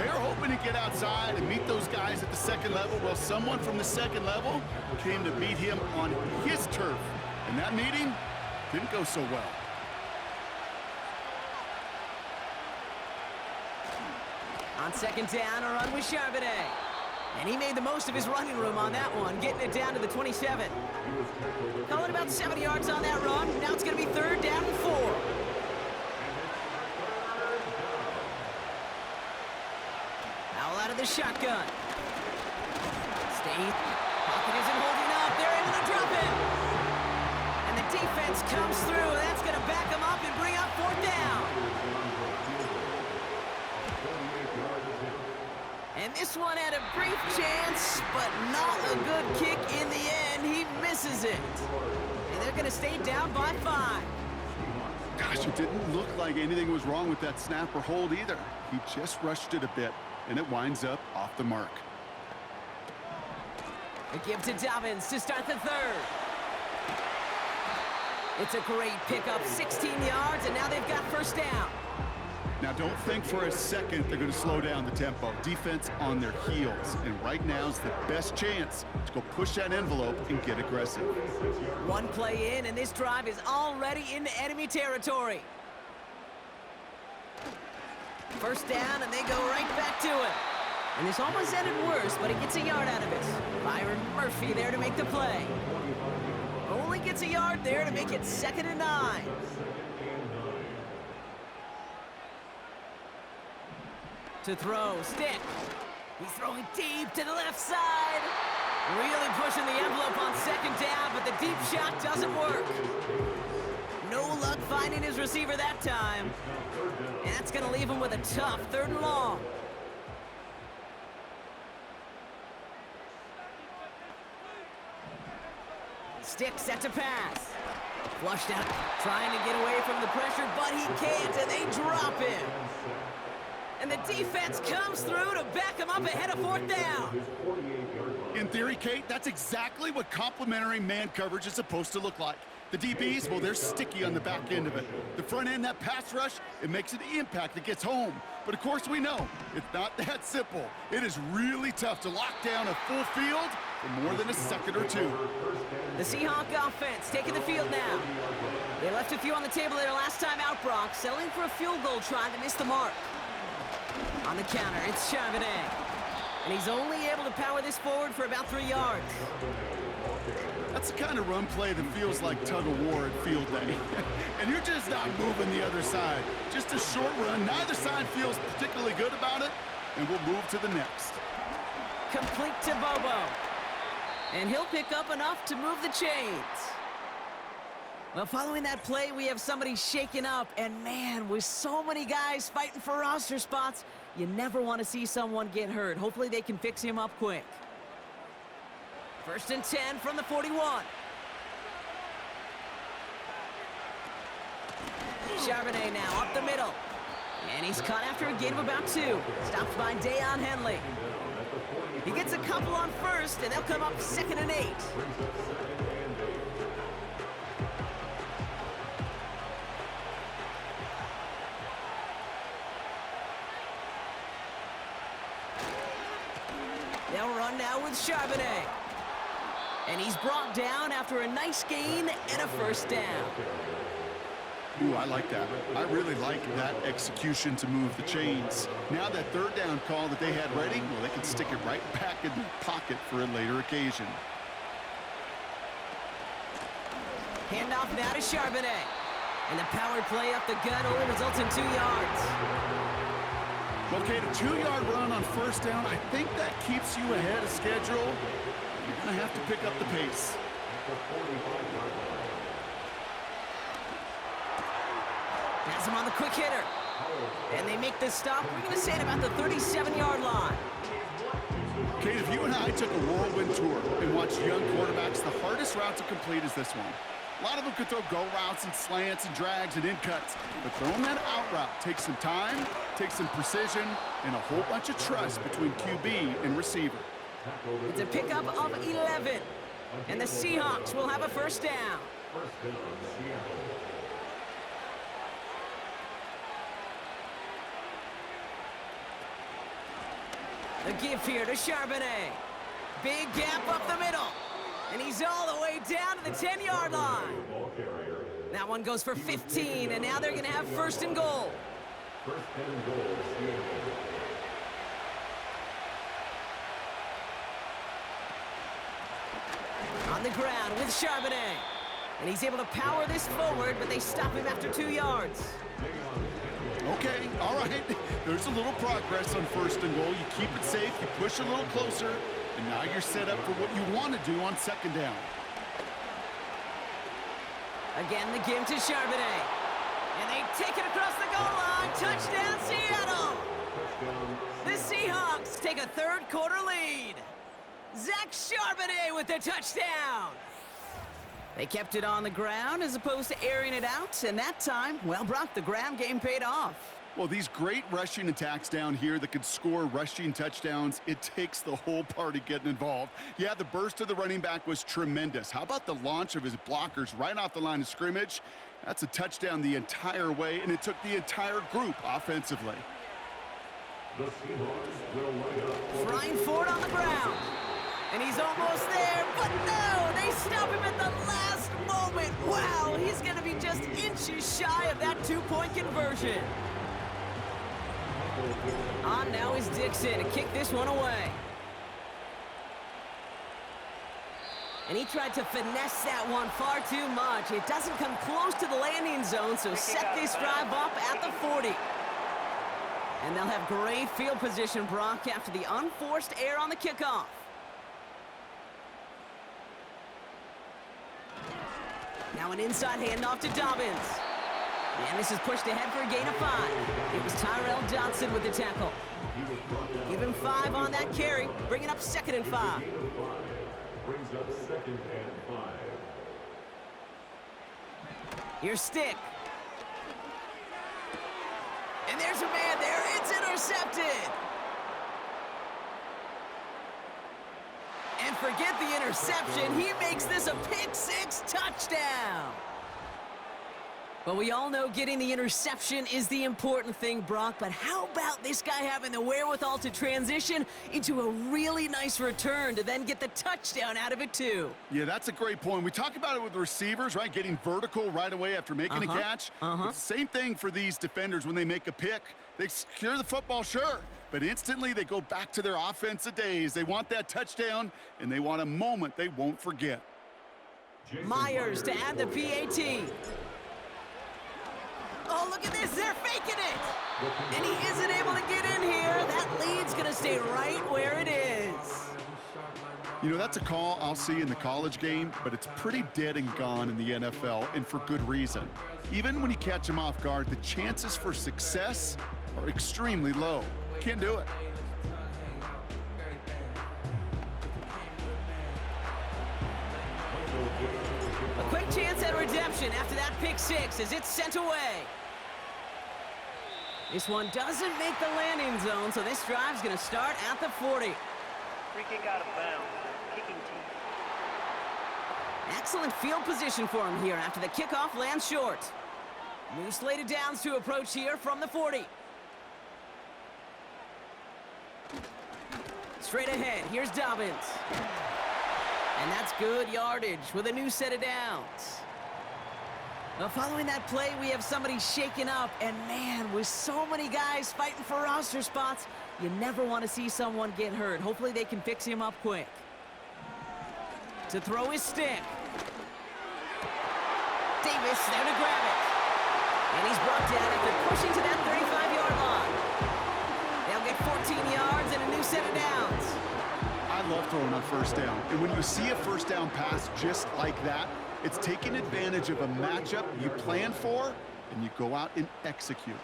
Speaker 3: were hoping to get outside and meet those guys at the second level. Well, someone from the second level came to meet him on his turf, and that meeting didn't go so well.
Speaker 2: On second down, a run with Charbonnet. And he made the most of his running room on that one, getting it down to the 27. Calling about 7 yards on that run. Now it's going to be third down and 4. Foul out of the shotgun. State. Pocket isn't holding up. They're able to drop it. And the defense comes through. That's going to back them up and bring up fourth down. And this one had a brief chance, but not a good kick in the end. He misses it. And they're going to stay down by 5.
Speaker 3: Gosh, it didn't look like anything was wrong with that snap or hold either. He just rushed it a bit, and it winds up off the mark.
Speaker 2: A give to Dobbins to start the third. It's a great pickup, 16 yards, and now they've got first down.
Speaker 3: Now, don't think for a second they're going to slow down the tempo. Defense on their heels, and right now's the best chance to go push that envelope and get aggressive.
Speaker 2: One play in, and this drive is already into enemy territory. First down, and they go right back to it. And this almost ended worse, but he gets a yard out of it. Byron Murphy there to make the play. Only gets a yard there to make it 2nd and 9. To throw, Stick. He's throwing deep to the left side. Really pushing the envelope on second down, but the deep shot doesn't work. No luck finding his receiver that time. And that's going to leave him with a tough 3rd and long. Stick set to pass. Flushed out, trying to get away from the pressure, but he can't, and they drop him. And the defense comes through to back him up ahead of 4th down.
Speaker 3: In theory, Kate, that's exactly what complementary man coverage is supposed to look like. The DBs, well, they're sticky on the back end of it. The front end, that pass rush, it makes an impact that gets home. But of course we know, it's not that simple. It is really tough to lock down a full field for more than a second or two.
Speaker 2: The Seahawk offense taking the field now. They left a few on the table their last time out, Brock, settling for a field goal try that missed the mark. On the counter, it's Charbonnet. And he's only able to power this forward for about 3 yards.
Speaker 3: That's the kind of run play that feels like tug-of-war at field day. And you're just not moving the other side. Just a short run. Neither side feels particularly good about it, and we'll move to the next.
Speaker 2: Complete to Bobo. And he'll pick up enough to move the chains. Well, following that play, we have somebody shaken up. And man, with so many guys fighting for roster spots, you never want to see someone get hurt. Hopefully they can fix him up quick. 1st and 10 from the 41. Charbonnet now up the middle. And he's caught after a gain of about 2. Stopped by Deion Henley. He gets a couple on first, and they'll come up 2nd and 8. They'll run now with Charbonnet. And he's brought down after a nice gain and a first down.
Speaker 3: Ooh, I like that. I really like that execution to move the chains. Now that 3rd down call that they had ready, well, they can stick it right back in the pocket for a later occasion.
Speaker 2: Handoff now to Charbonnet. And the power play up the gut only results in 2 yards.
Speaker 3: Okay, the 2-yard run on first down, I think that keeps you ahead of schedule. You're going to have to pick up the pace.
Speaker 2: Has him on the quick hitter. And they make this stop. We're going to say at about the 37-yard line.
Speaker 3: Kate, if you and I took a whirlwind tour and watched young quarterbacks, the hardest route to complete is this one. A lot of them could throw go routes and slants and drags and in cuts, but throwing that out route takes some time, takes some precision, and a whole bunch of trust between QB and receiver.
Speaker 2: It's a pickup of 11, and the Seahawks will have a first down. The give here to Charbonnet. Big gap up the middle. And he's all the way down to the 10-yard line. That one goes for 15, and now they're going to have first and goal.
Speaker 5: First and goal, Seattle.
Speaker 2: On the ground with Charbonnet. And he's able to power this forward, but they stop him after 2 yards.
Speaker 3: Okay, all right. There's a little progress on first and goal. You keep it safe, you push a little closer, and now you're set up for what you want to do on second down.
Speaker 2: Again, the give to Charbonnet. And they take it across the goal line. Touchdown, Seattle! The Seahawks take a third-quarter lead. Zach Charbonnet with the touchdown. They kept it on the ground as opposed to airing it out, and that time, well, Brock, the ground game paid off.
Speaker 3: Well, these great rushing attacks down here that could score rushing touchdowns, it takes the whole party getting involved. Yeah, the burst of the running back was tremendous. How about the launch of his blockers right off the line of scrimmage? That's a touchdown the entire way, and it took the entire group offensively.
Speaker 5: The Seahawks will line up.
Speaker 2: Frying Ford on the ground. And he's almost there, but no! They stop him at the last moment. Wow, he's going to be just inches shy of that 2-point conversion. On now is Dixon to kick this one away. And he tried to finesse that one far too much. It doesn't come close to the landing zone, so set this drive up at the 40. And they'll have great field position, Brock, after the unforced error on the kickoff. Now an inside handoff to Dobbins. And this is pushed ahead for a gain of 5. It was Tyrell Johnson with the tackle. Give him 5 on that carry, bringing up 2nd and 5.
Speaker 5: Brings up 2nd and 5.
Speaker 2: Here's Stick. And there's a man there. It's intercepted. And forget the interception. He makes this a pick-6 touchdown. But we all know getting the interception is the important thing, Brock. But how about this guy having the wherewithal to transition into a really nice return to then get the touchdown out of it, too?
Speaker 3: Yeah, that's a great point. We talk about it with receivers, right? Getting vertical right away after making a catch. It's the same thing for these defenders when they make a pick. They secure the football, sure. But instantly they go back to their offensive days. They want that touchdown, and they want a moment they won't forget.
Speaker 2: Myers to add the PAT. Oh, look at this. They're faking it. And he isn't able to get in here. That lead's going to stay right where it is.
Speaker 3: You know, that's a call I'll see in the college game, but it's pretty dead and gone in the NFL, and for good reason. Even when you catch them off guard, the chances for success are extremely low. Can't do it.
Speaker 2: A quick chance at redemption after that pick-6 as it's sent away. This one doesn't make the landing zone, so this drive's going to start at the 40.
Speaker 4: Free kick out of bounds. Kicking team.
Speaker 2: Excellent field position for him here after the kickoff lands short. New slated downs to approach here from the 40. Straight ahead, here's Dobbins. And that's good yardage with a new set of downs. Now, following that play, we have somebody shaken up. And, man, with so many guys fighting for roster spots, you never want to see someone get hurt. Hopefully they can fix him up quick. To throw his Stick. Davis there to grab it. And he's brought down after pushing to that 35-yard line. They'll get 14 yards and a new set of downs.
Speaker 3: I love throwing on first down. And when you see a first down pass just like that, it's taking advantage of a matchup you plan for, and you go out and execute.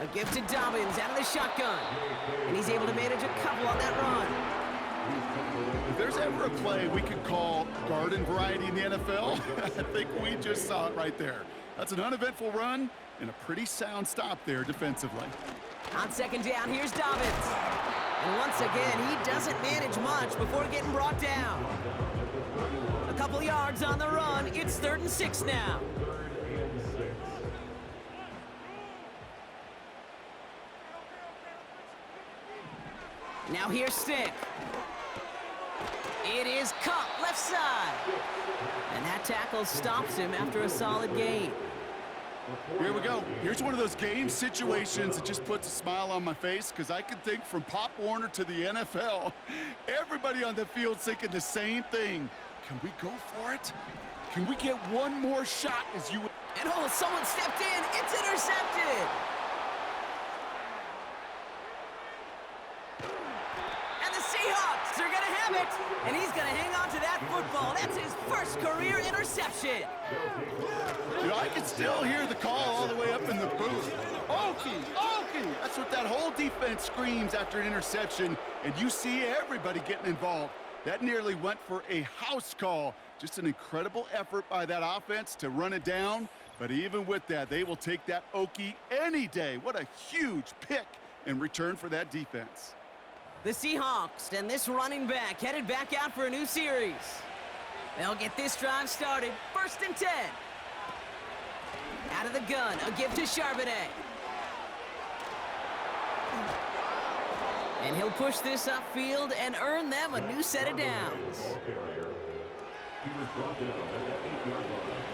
Speaker 2: A gift to Dobbins out of the shotgun. And he's able to manage a couple on that run.
Speaker 3: If there's ever a play we could call garden variety in the NFL, I think we just saw it right there. That's an uneventful run and a pretty sound stop there defensively.
Speaker 2: On second down, here's Dobbins. And once again, he doesn't manage much before getting brought down. A couple yards on the run. It's 3rd and 6 now. Now here's Stick. It is Cup, left side. And that tackle stops him after a solid gain.
Speaker 3: Here we go. Here's one of those game situations that just puts a smile on my face, because I can think from Pop Warner to the NFL, everybody on the field thinking the same thing. Can we go for it? Can we get one more shot as you...
Speaker 2: And oh, someone stepped in. It's intercepted. And the Seahawks are going to have it. And he's going to hang on to that football. That's his first career interception.
Speaker 3: You know, I can still hear the call all the way up in the booth. Okie, Okie! That's what that whole defense screams after an interception, and you see everybody getting involved. That nearly went for a house call. Just an incredible effort by that offense to run it down, but even with that, they will take that Okie any day. What a huge pick in return for that defense.
Speaker 2: The Seahawks and this running back headed back out for a new series. They'll get this drive started. 1st and 10. Out of the gun, a give to Charbonnet. And he'll push this upfield and earn them a new set of downs.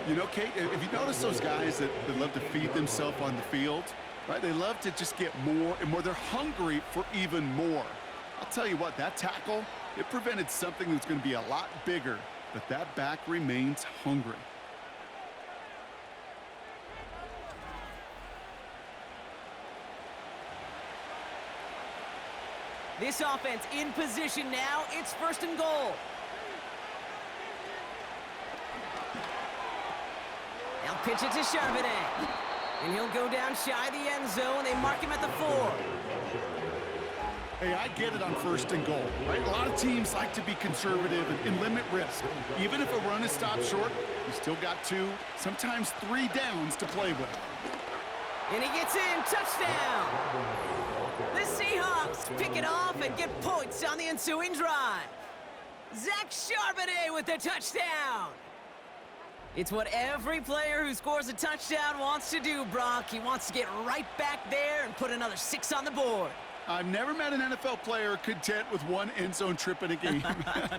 Speaker 3: You know, Kate, if you notice those guys that love to feed themselves on the field, right? They love to just get more and more. They're hungry for even more. I'll tell you what, that tackle, it prevented something that's going to be a lot bigger, but that back remains hungry.
Speaker 2: This offense in position now. It's 1st and goal. They'll pitch it to Charbonnet. And he'll go down shy of the end zone. They mark him at the 4.
Speaker 3: Hey, I get it on 1st and goal, right? A lot of teams like to be conservative and limit risk. Even if a run is stopped short, you still got 2, sometimes 3 downs to play with.
Speaker 2: And he gets in. Touchdown. The Seahawks pick it off and get points on the ensuing drive. Zach Charbonnet with the touchdown. It's what every player who scores a touchdown wants to do, Brock. He wants to get right back there and put another 6 on the board.
Speaker 3: I've never met an NFL player content with 1 end zone trip in a game.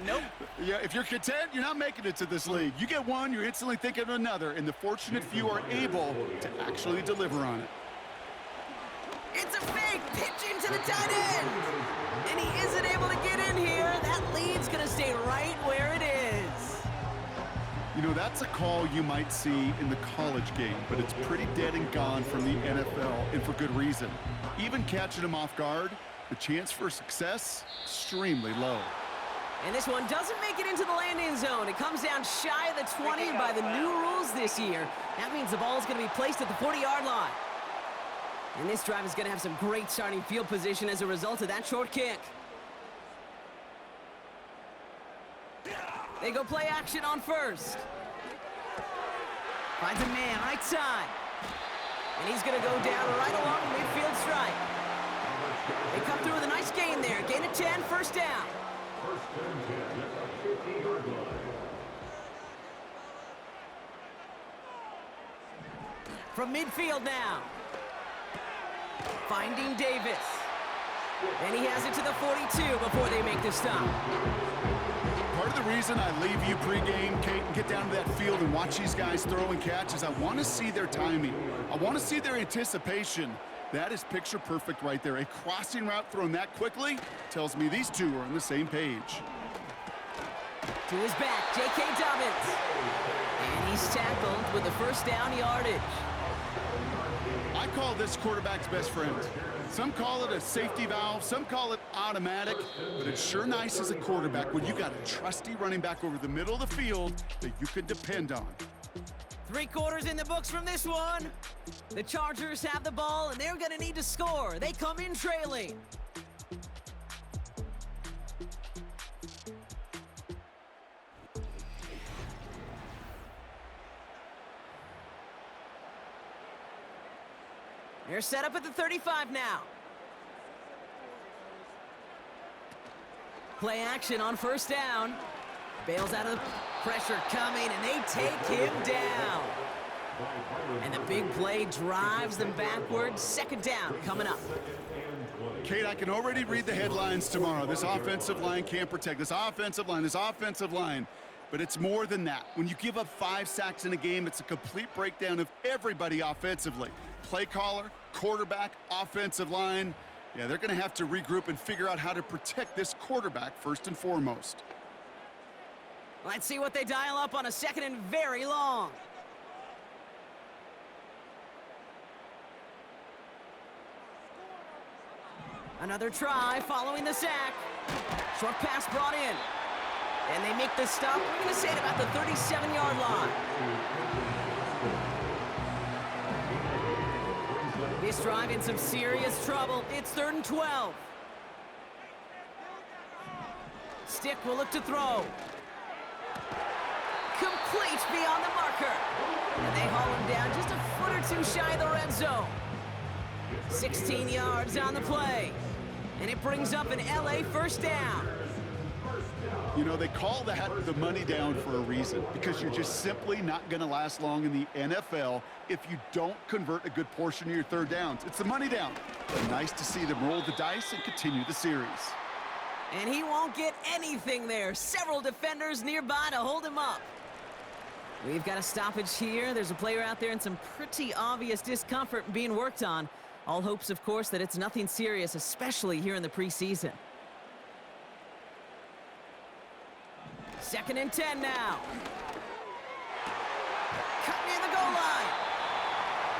Speaker 2: Nope.
Speaker 3: Yeah, if you're content, you're not making it to this league. You get one, you're instantly thinking of another, and the fortunate few are able to actually deliver on it.
Speaker 2: It's a fake pitch into the tight end. And he isn't able to get in here. That lead's going to stay right where it is.
Speaker 3: You know, that's a call you might see in the college game, but it's pretty dead and gone from the NFL, and for good reason. Even catching him off guard, the chance for success, extremely low.
Speaker 2: And this one doesn't make it into the landing zone. It comes down shy of the 20 by the new rules this year. That means the ball is going to be placed at the 40-yard line. And this drive is going to have some great starting field position as a result of that short kick. They go play action on 1st. Finds a man right side. And he's going to go down right along the midfield stripe. They come through with a nice gain there. Gain of 10, 1st down. From midfield now. Finding Davis. And he has it to the 42 before they make the stop.
Speaker 3: Part of the reason I leave you pregame, Kate, and get down to that field and watch these guys throw and catch is I want to see their timing. I want to see their anticipation. That is picture perfect right there. A crossing route thrown that quickly tells me these two are on the same page.
Speaker 2: To his back, J.K. Dobbins. And he's tackled with the 1st down yardage.
Speaker 3: I call this quarterback's best friend. Some call it a safety valve, some call it automatic, but it's sure nice as a quarterback when you got a trusty running back over the middle of the field that you can depend on.
Speaker 2: 3 quarters in the books from this one. The Chargers have the ball, and they're going to need to score. They come in trailing. They're set up at the 35 now. Play action on first down. Bails out of the pressure coming, and they take him down. And the big play drives them backwards. Second down coming up.
Speaker 3: Kate, I can already read the headlines tomorrow. This offensive line can't protect. This offensive line. But it's more than that. When you give up 5 sacks in a game, it's a complete breakdown of everybody offensively. Play caller, quarterback, offensive line. Yeah, they're going to have to regroup and figure out how to protect this quarterback first and foremost.
Speaker 2: Let's see what they dial up on a second and very long. Another try following the sack. Short pass brought in. And they make the stop. We're going to say at about the 37-yard line. This drive in some serious trouble. It's 3rd and 12. Stick will look to throw. Complete beyond the marker. And they haul him down just a foot or two shy of the red zone. 16 yards on the play. And it brings up an LA first down.
Speaker 3: You know, they call that the money down for a reason, because you're just simply not going to last long in the NFL if you don't convert a good portion of your third downs. It's the money down. But nice to see them roll the dice and continue the series.
Speaker 2: And he won't get anything there. Several defenders nearby to hold him up. We've got a stoppage here. There's a player out there in some pretty obvious discomfort being worked on. All hopes, of course, that it's nothing serious, especially here in the preseason. 2nd and 10 now. Cut near the goal line.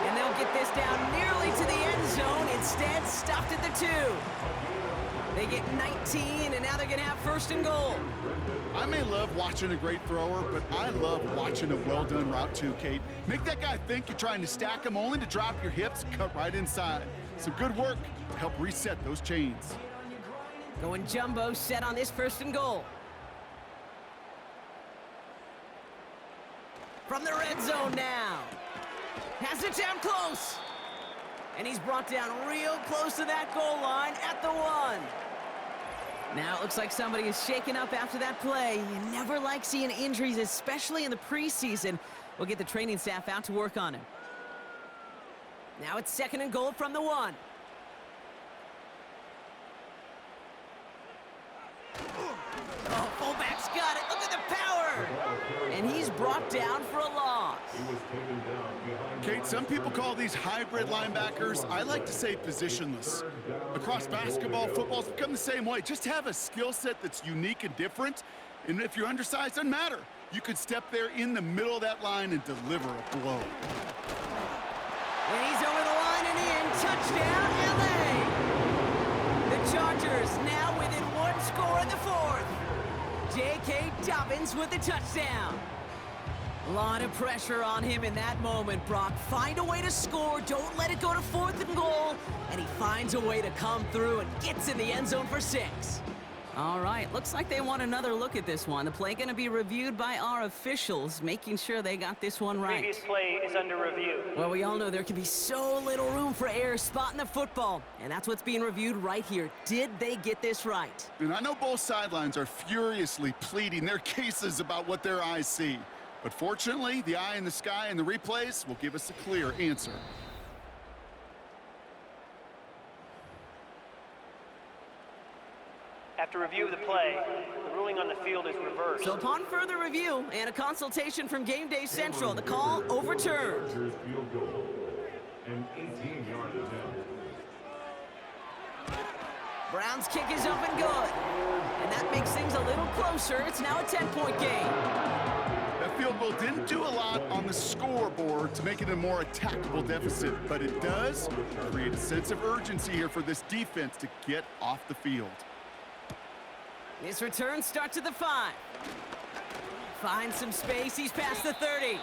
Speaker 2: And they'll get this down nearly to the end zone. Instead, stopped at the 2. They get 19, and now they're going to have 1st and goal.
Speaker 3: I may love watching a great thrower, but I love watching a well-done route too, Kate. Make that guy think you're trying to stack him only to drop your hips, cut right inside. Some good work to help reset those chains.
Speaker 2: Going jumbo set on this 1st and goal. From the red zone now. Has it down close. And he's brought down real close to that goal line at the 1. Now it looks like somebody is shaken up after that play. You never like seeing injuries, especially in the preseason. We'll get the training staff out to work on him. Now it's 2nd and goal from the 1. Oh, fullback's got it. Look at the power. And he's brought down for a loss.
Speaker 3: Kate, some people call these hybrid linebackers. I like to say positionless. Across basketball, football's become the same way. Just have a skill set that's unique and different. And if you're undersized, doesn't matter. You could step there in the middle of that line and deliver a blow.
Speaker 2: And he's over the line and in. Touchdown, LA. The Chargers now within 1 score in the 4th. J.K. Dobbins with the touchdown. A lot of pressure on him in that moment, Brock. Find a way to score. Don't let it go to 4th and goal. And he finds a way to come through and gets in the end zone for 6. All right, looks like they want another look at this one. The play going to be reviewed by our officials, making sure they got this one right.
Speaker 4: Previous play is under review.
Speaker 2: Well, we all know there can be so little room for error spotting the football, and that's what's being reviewed right here. Did they get this right?
Speaker 3: And I know both sidelines are furiously pleading their cases about what their eyes see. But fortunately, the eye in the sky and the replays will give us a clear answer.
Speaker 4: After review of the play, the ruling on the field is reversed.
Speaker 2: So upon further review and a consultation from Game Day Central, the call overturned.
Speaker 5: Field goal. An 18-yard attempt.
Speaker 2: Brown's kick is up and good. And that makes things a little closer. It's now a 10-point game.
Speaker 3: That field goal didn't do a lot on the scoreboard to make it a more attackable deficit, but it does create a sense of urgency here for this defense to get off the field.
Speaker 2: This return starts at the 5. Finds some space. He's past the 30.